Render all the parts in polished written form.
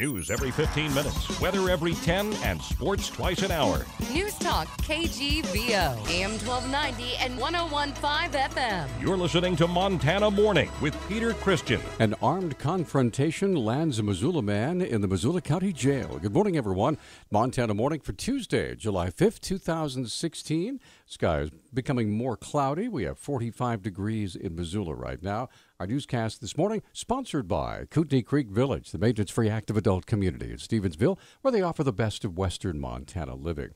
News every 15 minutes, weather every 10, and sports twice an hour. Newstalk KGVO, AM 1290 and 101.5 FM. You're listening to Montana Morning with Peter Christian. An armed confrontation lands a Missoula man in the Missoula County Jail. Good morning, everyone. Montana Morning for Tuesday, July 5th, 2016. Sky is becoming more cloudy. We have 45 degrees in Missoula right now. Our newscast this morning sponsored by Kootenai Creek Village, the maintenance-free active adult community in Stevensville, where they offer the best of western Montana living.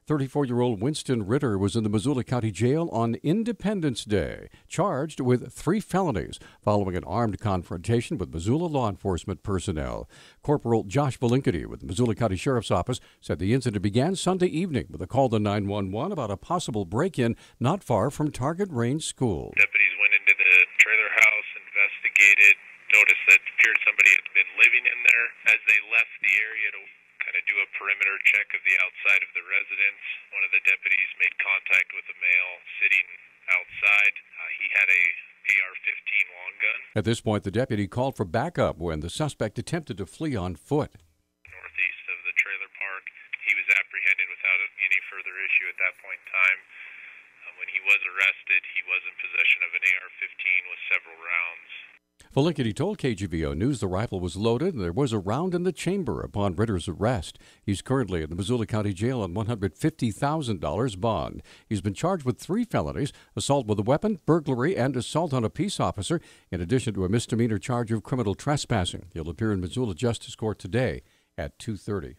34-year-old Winston Ritter was in the Missoula County Jail on Independence Day, charged with 3 felonies following an armed confrontation with Missoula law enforcement personnel. Corporal Josh Valinkity with the Missoula County Sheriff's Office said the incident began Sunday evening with a call to 911 about a possible break-in not far from Target Range School. Deputies went into the trailer house, investigated, noticed that it appeared somebody had been living in there. As they left the area to kind of do a perimeter check of the outside of the residence, one of the deputies made contact with a male sitting outside. He had a AR-15 long gun. At this point, the deputy called for backup when the suspect attempted to flee on foot. Northeast of the trailer park. He was apprehended without any further issue at that point in time. When he was arrested, he was in possession of an AR-15 with several rounds. Valinkity told KGVO News the rifle was loaded and there was a round in the chamber upon Ritter's arrest. He's currently in the Missoula County Jail on $150,000 bond. He's been charged with 3 felonies, assault with a weapon, burglary, and assault on a peace officer, in addition to a misdemeanor charge of criminal trespassing. He'll appear in Missoula Justice Court today at 2:30.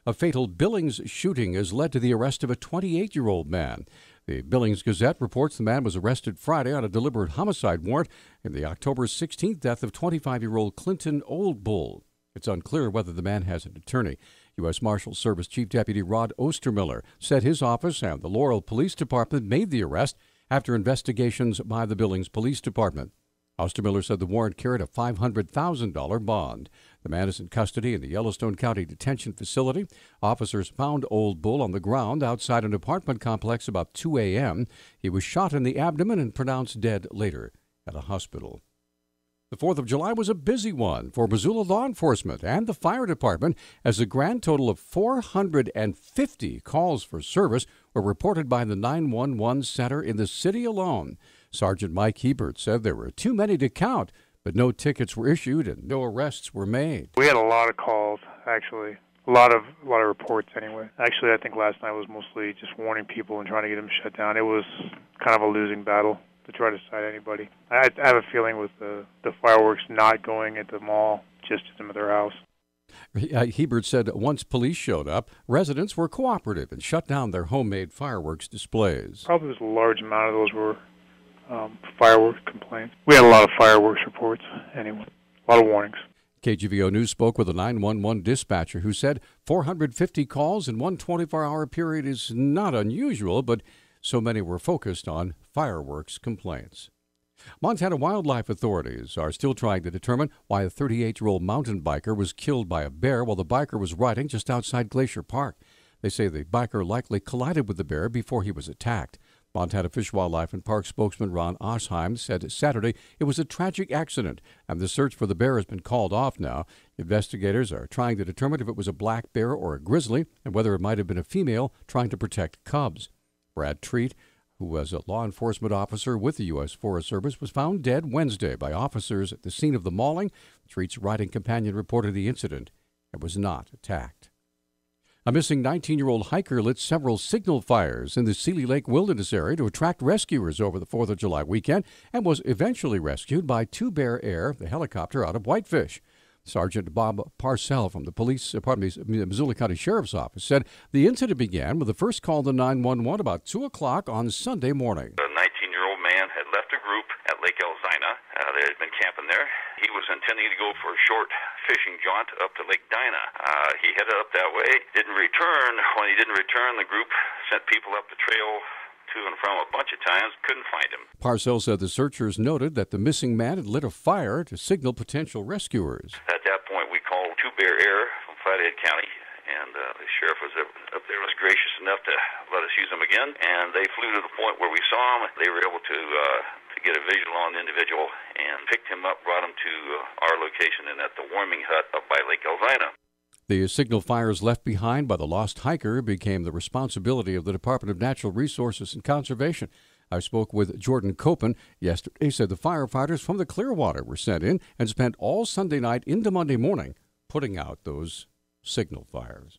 A fatal Billings shooting has led to the arrest of a 28-year-old man. The Billings Gazette reports the man was arrested Friday on a deliberate homicide warrant in the October 16th death of 25-year-old Clinton Oldbull. It's unclear whether the man has an attorney. U.S. Marshals Service Chief Deputy Rod Ostermiller said his office and the Laurel Police Department made the arrest after investigations by the Billings Police Department. Ostermiller said the warrant carried a $500,000 bond. The man is in custody in the Yellowstone County Detention Facility. Officers found Oldbull on the ground outside an apartment complex about 2 a.m. He was shot in the abdomen and pronounced dead later at a hospital. The 4th of July was a busy one for Missoula law enforcement and the fire department, as a grand total of 450 calls for service were reported by the 911 center in the city alone. Sergeant Mike Hebert said there were too many to count, but no tickets were issued and no arrests were made. We had a lot of calls, actually. A lot of reports anyway. Actually, I think last night was mostly just warning people and trying to get them shut down. It was kind of a losing battle to try to cite anybody. I have a feeling with the fireworks not going at the mall, just at them at their house. Hebert said once police showed up, residents were cooperative and shut down their homemade fireworks displays. Probably was a large amount of those were fireworks complaints. We had a lot of fireworks reports anyway, a lot of warnings. KGVO News spoke with a 911 dispatcher who said 450 calls in one 24-hour period is not unusual, but so many were focused on fireworks complaints. Montana wildlife authorities are still trying to determine why a 38-year-old mountain biker was killed by a bear while the biker was riding just outside Glacier Park. They say the biker likely collided with the bear before he was attacked. Montana Fish, Wildlife, and Park spokesman Ron Osheim said Saturday it was a tragic accident, and the search for the bear has been called off now. Investigators are trying to determine if it was a black bear or a grizzly, and whether it might have been a female trying to protect cubs. Brad Treat, who was a law enforcement officer with the U.S. Forest Service, was found dead Wednesday by officers at the scene of the mauling. Treat's riding companion reported the incident and was not attacked. A missing 19-year-old hiker lit several signal fires in the Seeley Lake Wilderness area to attract rescuers over the 4th of July weekend and was eventually rescued by 2 Bear Air, the helicopter out of Whitefish. Sergeant Bob Parcell from the Missoula County Sheriff's Office said the incident began with the first call to 911 about 2 o'clock on Sunday morning. A 19-year-old man had left a group at Lake Elzina. They had been camping there. He was intending to go for a short fishing jaunt up to Lake Dinah. He headed up that way, didn't return. When he didn't return, the group sent people up the trail to and from a bunch of times, couldn't find him. Parcell said the searchers noted that the missing man had lit a fire to signal potential rescuers. At that point, we called 2 Bear Air from Flathead County, and the sheriff was up there, was gracious enough to let us use them again, and they flew to the point where we saw him. They were able to get a visual on the individual and picked him up, brought him to our location and at the warming hut up by Lake Elzina. The signal fires left behind by the lost hiker became the responsibility of the Department of Natural Resources and Conservation. I spoke with Jordan Copen yesterday. He said the firefighters from the Clearwater were sent in and spent all Sunday night into Monday morning putting out those signal fires.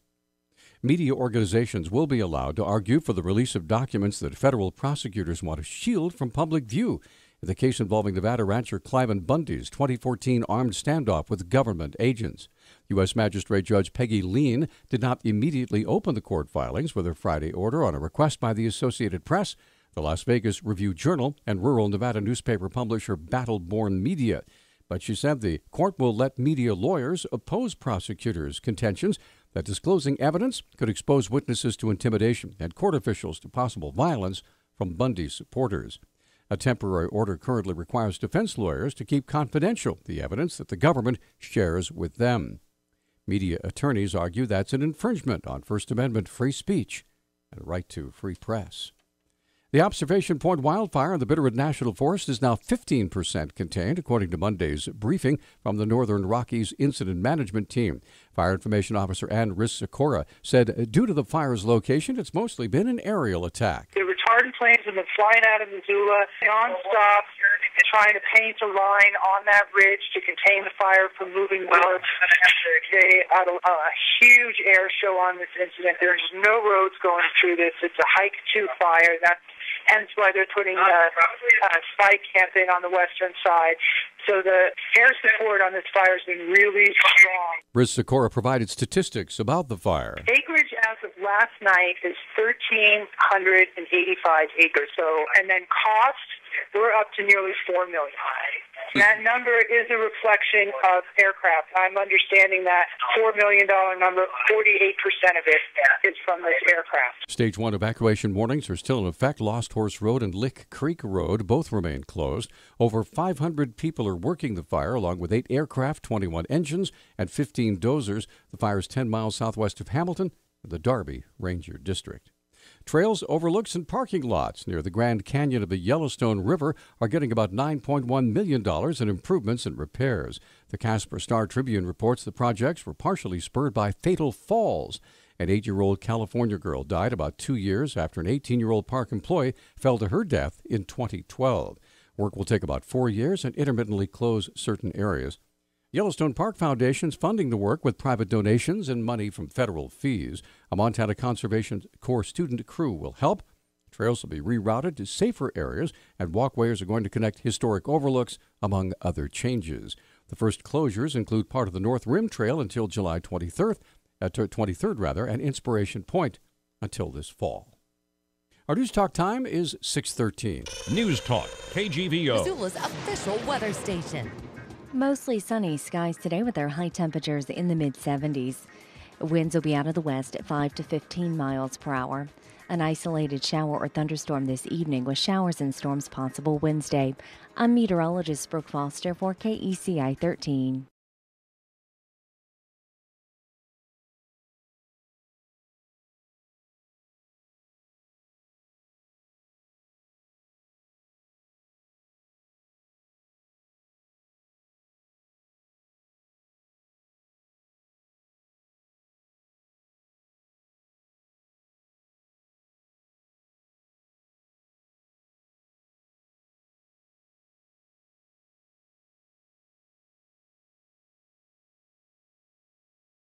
Media organizations will be allowed to argue for the release of documents that federal prosecutors want to shield from public view in the case involving Nevada rancher Cliven Bundy's 2014 armed standoff with government agents. U.S. Magistrate Judge Peggy Lean did not immediately open the court filings with her Friday order on a request by the Associated Press, the Las Vegas Review-Journal, and rural Nevada newspaper publisher Battle-Born Media. But she said the court will let media lawyers oppose prosecutors' contentions that disclosing evidence could expose witnesses to intimidation and court officials to possible violence from Bundy's supporters. A temporary order currently requires defense lawyers to keep confidential the evidence that the government shares with them. Media attorneys argue that's an infringement on First Amendment free speech and a right to free press. The Observation Point wildfire in the Bitterroot National Forest is now 15% contained, according to Monday's briefing from the Northern Rockies Incident Management Team. Fire Information Officer Ann Riss-Sikora said due to the fire's location, it's mostly been an aerial attack. The retardant planes have been flying out of Missoula nonstop, trying to paint a line on that ridge to contain the fire from moving north. They had a huge air show on this incident. There's no roads going through this. It's a hike-to fire. That's hence why they're putting spike camping on the western side. So the air support on this fire has been really strong. Riss-Sikora provided statistics about the fire. Acreage as of last night is 1,385 acres. So, and then cost, we're up to nearly $4 million. That number is a reflection of aircraft. I'm understanding that $4 million number, 48% of it is from this aircraft. Stage 1 evacuation warnings are still in effect. Lost Horse Road and Lick Creek Road both remain closed. Over 500 people are working the fire, along with 8 aircraft, 21 engines, and 15 dozers. The fire is 10 miles southwest of Hamilton, in the Darby Ranger District. Trails, overlooks, and parking lots near the Grand Canyon of the Yellowstone River are getting about $9.1 million in improvements and repairs. The Casper Star-Tribune reports the projects were partially spurred by fatal falls. An 8-year-old California girl died about 2 years after an 18-year-old park employee fell to her death in 2012. Work will take about 4 years and intermittently close certain areas. Yellowstone Park Foundation is funding the work with private donations and money from federal fees. A Montana Conservation Corps student crew will help. Trails will be rerouted to safer areas, and walkways are going to connect historic overlooks, among other changes. The first closures include part of the North Rim Trail until July 23rd, and Inspiration Point until this fall. Our News Talk time is 6:13. Newstalk, KGVO. Missoula's official weather station. Mostly sunny skies today with our high temperatures in the mid-70s. Winds will be out of the west at 5 to 15 miles per hour. An isolated shower or thunderstorm this evening with showers and storms possible Wednesday. I'm meteorologist Brooke Foster for KECI 13.